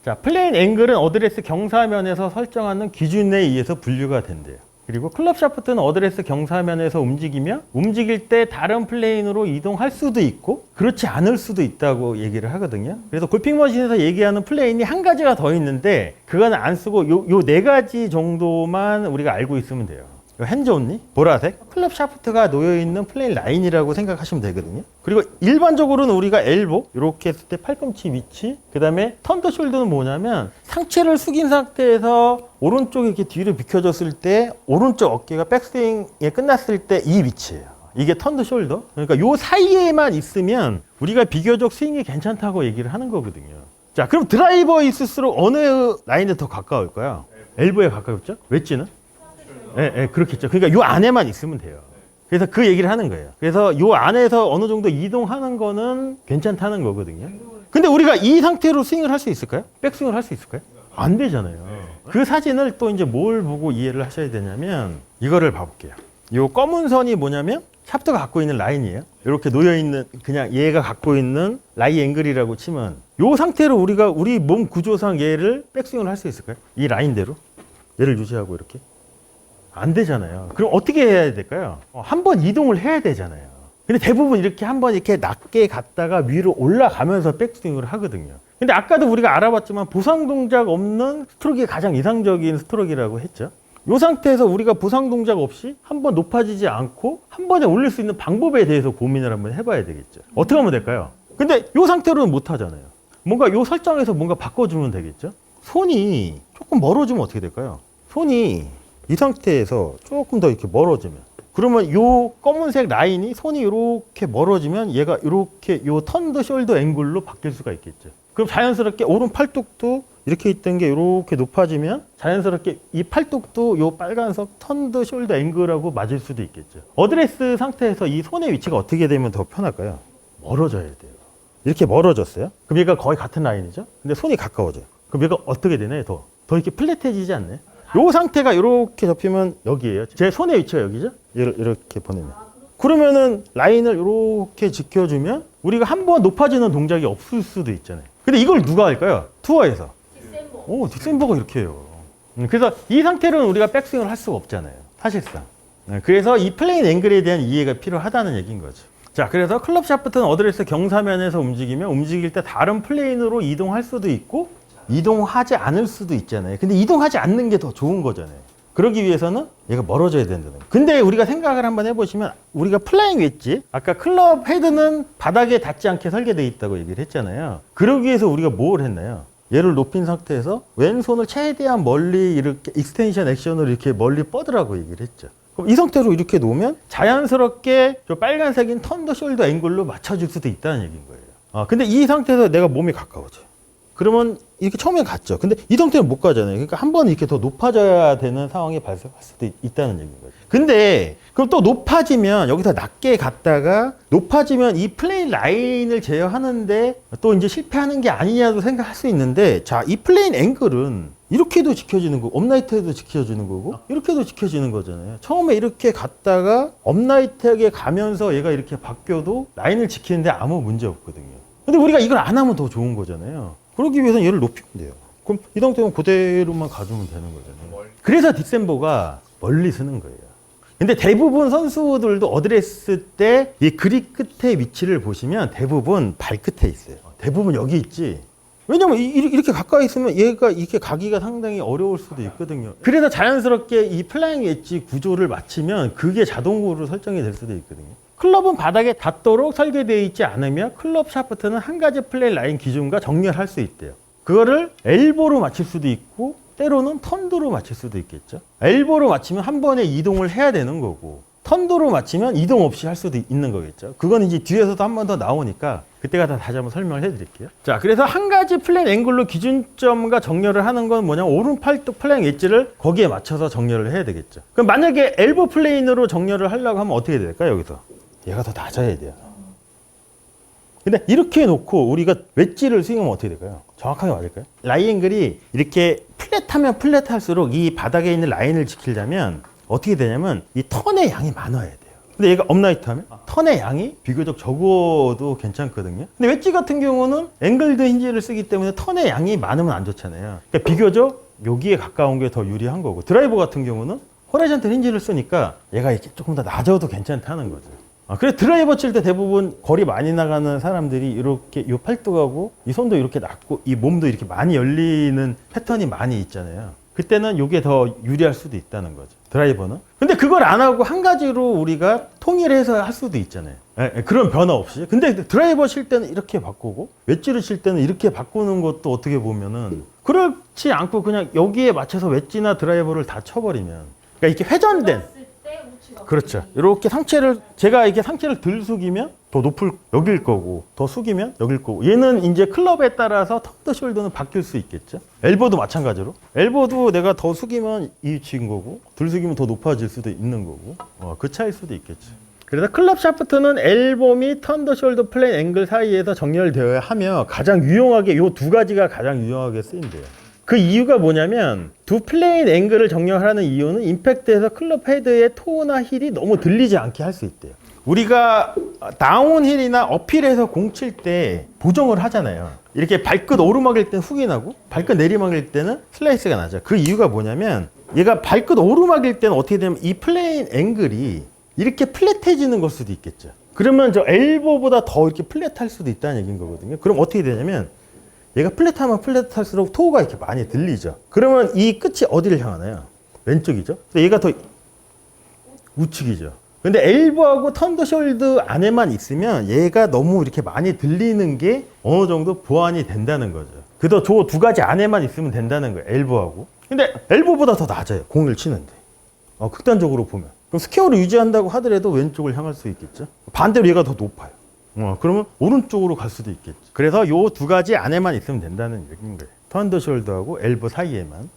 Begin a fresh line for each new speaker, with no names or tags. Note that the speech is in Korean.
자, 플레인 앵글은 어드레스 경사면에서 설정하는 기준에 의해서 분류가 된대요. 그리고 클럽 샤프트는 어드레스 경사면에서 움직이며 움직일 때 다른 플레인으로 이동할 수도 있고 그렇지 않을 수도 있다고 얘기를 하거든요. 그래서 골핑 머신에서 얘기하는 플레인이 한 가지가 더 있는데 그거는 안 쓰고 요 네 가지 정도만 우리가 알고 있으면 돼요. 핸즈 온리, 보라색, 클럽 샤프트가 놓여있는 플레인 라인이라고 생각하시면 되거든요. 그리고 일반적으로는 우리가 엘보, 이렇게 했을 때 팔꿈치 위치, 그 다음에 턴더 숄더는 뭐냐면 상체를 숙인 상태에서 오른쪽이 이렇게 뒤로 비켜졌을 때 오른쪽 어깨가 백스윙에 끝났을 때 이 위치예요. 이게 턴더 숄더. 그러니까 요 사이에만 있으면 우리가 비교적 스윙이 괜찮다고 얘기를 하는 거거든요. 자, 그럼 드라이버 있을수록 어느 라인에 더 가까울까요? 엘보에 가까웠죠? 웨지는? 예, 그렇겠죠. 그러니까 요 안에만 있으면 돼요. 그래서 그 얘기를 하는 거예요. 그래서 요 안에서 어느 정도 이동하는 거는 괜찮다는 거거든요. 근데 우리가 이 상태로 스윙을 할 수 있을까요? 백스윙을 할 수 있을까요? 안 되잖아요. 그 사진을 또 이제 뭘 보고 이해를 하셔야 되냐면 이거를 봐볼게요. 요 검은 선이 뭐냐면 샤프트가 갖고 있는 라인이에요. 이렇게 놓여있는 그냥 얘가 갖고 있는 라이 앵글이라고 치면 요 상태로 우리가 우리 몸 구조상 얘를 백스윙을 할 수 있을까요? 이 라인대로 얘를 유지하고 이렇게 안 되잖아요. 그럼 어떻게 해야 될까요? 한번 이동을 해야 되잖아요. 근데 대부분 이렇게 한번 이렇게 낮게 갔다가 위로 올라가면서 백스윙을 하거든요. 근데 아까도 우리가 알아봤지만 보상 동작 없는 스트로크가 가장 이상적인 스트로크라고 했죠. 이 상태에서 우리가 보상 동작 없이 한번 높아지지 않고 한 번에 올릴 수 있는 방법에 대해서 고민을 한번 해봐야 되겠죠. 어떻게 하면 될까요? 근데 이 상태로는 못 하잖아요. 뭔가 이 설정에서 뭔가 바꿔주면 되겠죠. 손이 조금 멀어지면 어떻게 될까요? 손이 이 상태에서 조금 더 이렇게 멀어지면 그러면 요 검은색 라인이 손이 이렇게 멀어지면 얘가 이렇게 요 턴더 숄더 앵글로 바뀔 수가 있겠죠. 그럼 자연스럽게 오른 팔뚝도 이렇게 있던 게 이렇게 높아지면 자연스럽게 이 팔뚝도 요 빨간색 턴더 숄더 앵글하고 맞을 수도 있겠죠. 어드레스 상태에서 이 손의 위치가 어떻게 되면 더 편할까요? 멀어져야 돼요. 이렇게 멀어졌어요. 그럼 얘가 거의 같은 라인이죠. 근데 손이 가까워져요. 그럼 얘가 어떻게 되나요? 더 이렇게 플랫해지지 않나요? 요 상태가 이렇게 접히면 여기에요. 제 손의 위치가 여기죠? 이렇게 보내면. 그러면은 라인을 이렇게 지켜주면 우리가 한번 높아지는 동작이 없을 수도 있잖아요. 근데 이걸 누가 할까요? 투어에서. 딕센버가 이렇게 해요. 그래서 이 상태로는 우리가 백스윙을 할 수가 없잖아요. 사실상. 그래서 이 플레인 앵글에 대한 이해가 필요하다는 얘기인 거죠. 자, 그래서 클럽 샤프트는 어드레스 경사면에서 움직이면 움직일 때 다른 플레인으로 이동할 수도 있고 이동하지 않을 수도 있잖아요. 근데 이동하지 않는 게 더 좋은 거잖아요. 그러기 위해서는 얘가 멀어져야 된다는 거예요. 근데 우리가 생각을 한번 해보시면 우리가 플라잉 웨지, 아까 클럽 헤드는 바닥에 닿지 않게 설계되어 있다고 얘기를 했잖아요. 그러기 위해서 우리가 뭘 했나요? 얘를 높인 상태에서 왼손을 최대한 멀리 이렇게 익스텐션 액션으로 이렇게 멀리 뻗으라고 얘기를 했죠. 그럼 이 상태로 이렇게 놓으면 자연스럽게 저 빨간색인 턴더 숄더 앵글로 맞춰줄 수도 있다는 얘기인 거예요. 근데 이 상태에서 내가 몸이 가까워져요. 그러면 이렇게 처음에 갔죠. 근데 이 상태는 못 가잖아요. 그러니까 한 번 이렇게 더 높아져야 되는 상황이 발생할 수도 있다는 얘기인 거죠. 근데 그럼 또 높아지면 여기서 낮게 갔다가 높아지면 이 플레인 라인을 제어하는데 또 이제 실패하는 게 아니냐도 생각할 수 있는데 자, 이 플레인 앵글은 이렇게도 지켜지는 거고 업라이트에도 지켜지는 거고 이렇게도 지켜지는 거잖아요. 처음에 이렇게 갔다가 업라이트하게 가면서 얘가 이렇게 바뀌어도 라인을 지키는데 아무 문제 없거든요. 근데 우리가 이걸 안 하면 더 좋은 거잖아요. 그러기 위해서는 얘를 높이면 돼요. 그럼 이 상태면 그대로만 가주면 되는 거잖아요. 그래서 딕센버가 멀리 쓰는 거예요. 근데 대부분 선수들도 어드레스 때 이 그립 끝에 위치를 보시면 대부분 발끝에 있어요. 대부분 여기 있지. 왜냐면 이렇게 가까이 있으면 얘가 이렇게 가기가 상당히 어려울 수도 있거든요. 그래서 자연스럽게 이 플라잉 웨지 구조를 맞추면 그게 자동으로 설정이 될 수도 있거든요. 클럽은 바닥에 닿도록 설계되어 있지 않으며 클럽 샤프트는 한 가지 플레이 라인 기준과 정렬할 수 있대요. 그거를 엘보로 맞출 수도 있고 때로는 턴도로 맞출 수도 있겠죠. 엘보로 맞추면 한 번에 이동을 해야 되는 거고 턴도로 맞추면 이동 없이 할 수도 있는 거겠죠. 그건 이제 뒤에서도 한 번 더 나오니까 그때가 다시 한번 설명을 해드릴게요. 자, 그래서 한 가지 플레인 앵글로 기준점과 정렬을 하는 건 뭐냐면 오른팔뚝 플레인 웨지를 거기에 맞춰서 정렬을 해야 되겠죠. 그럼 만약에 엘보 플레인으로 정렬을 하려고 하면 어떻게 될까요? 여기서 얘가 더 낮아야 돼요. 근데 이렇게 놓고 우리가 웨지를 스윙하면 어떻게 될까요? 정확하게 맞을까요? 라이 앵글이 이렇게 플랫하면 플랫할수록 이 바닥에 있는 라인을 지키려면 어떻게 되냐면 이 턴의 양이 많아야 돼요. 근데 얘가 업라이트 하면 턴의 양이 비교적 적어도 괜찮거든요. 근데 웨지 같은 경우는 앵글드 힌지를 쓰기 때문에 턴의 양이 많으면 안 좋잖아요. 그러니까 비교적 여기에 가까운 게 더 유리한 거고, 드라이버 같은 경우는 호라이즌탈 힌지를 쓰니까 얘가 이렇게 조금 더 낮아도 괜찮다는 거죠. 그래서 드라이버 칠 때 대부분 거리 많이 나가는 사람들이 이렇게 이 팔뚝하고 이 손도 이렇게 낮고 이 몸도 이렇게 많이 열리는 패턴이 많이 있잖아요. 그때는 이게 더 유리할 수도 있다는 거죠, 드라이버는. 근데 그걸 안 하고 한 가지로 우리가 통일해서 할 수도 있잖아요. 그런 변화 없이. 근데 드라이버 칠 때는 이렇게 바꾸고 웨지를 칠 때는 이렇게 바꾸는 것도 어떻게 보면은 그렇지 않고 그냥 여기에 맞춰서 웨지나 드라이버를 다 쳐버리면, 그러니까 이렇게 회전된, 그렇죠. 이렇게 상체를, 제가 이렇게 상체를 덜 숙이면 더 높을 여길 거고, 더 숙이면 여길 거고, 얘는 이제 클럽에 따라서 턴더 숄더는 바뀔 수 있겠죠. 엘보도 마찬가지로. 엘보도 내가 더 숙이면 이 위치인 거고, 덜 숙이면 더 높아질 수도 있는 거고, 그 차이일 수도 있겠죠. 그래서 클럽 샤프트는 엘보 및 턴더 숄더 플레인 앵글 사이에서 정렬되어야 하며 가장 유용하게, 요 두 가지가 가장 유용하게 쓰인대요. 그 이유가 뭐냐면 두 플레인 앵글을 정렬하는 이유는 임팩트에서 클럽 헤드의 토나 힐이 너무 들리지 않게 할 수 있대요. 우리가 다운힐이나 업힐에서 공 칠 때 보정을 하잖아요. 이렇게 발끝 오르막일 때는 훅이 나고 발끝 내리막일 때는 슬라이스가 나죠. 그 이유가 뭐냐면 얘가 발끝 오르막일 때는 어떻게 되면 이 플레인 앵글이 이렇게 플랫해지는 걸 수도 있겠죠. 그러면 저 엘보보다 더 이렇게 플랫할 수도 있다는 얘기인 거거든요. 그럼 어떻게 되냐면 얘가 플랫하면 플랫할수록 토우가 이렇게 많이 들리죠. 그러면 이 끝이 어디를 향하나요? 왼쪽이죠. 근데 얘가 더 우측이죠. 근데 엘보하고 턴더 숄드 안에만 있으면 얘가 너무 이렇게 많이 들리는 게 어느 정도 보완이 된다는 거죠. 그래도 저 두 가지 안에만 있으면 된다는 거예요, 엘보하고. 근데 엘보보다 더 낮아요, 공을 치는데. 극단적으로 보면. 그럼 스퀘어를 유지한다고 하더라도 왼쪽을 향할 수 있겠죠. 반대로 얘가 더 높아요. 그러면 오른쪽으로 갈 수도 있겠죠. 그래서 요 두 가지 안에만 있으면 된다는 얘기인 거예요. 턴더 숄더하고 엘보 사이에만.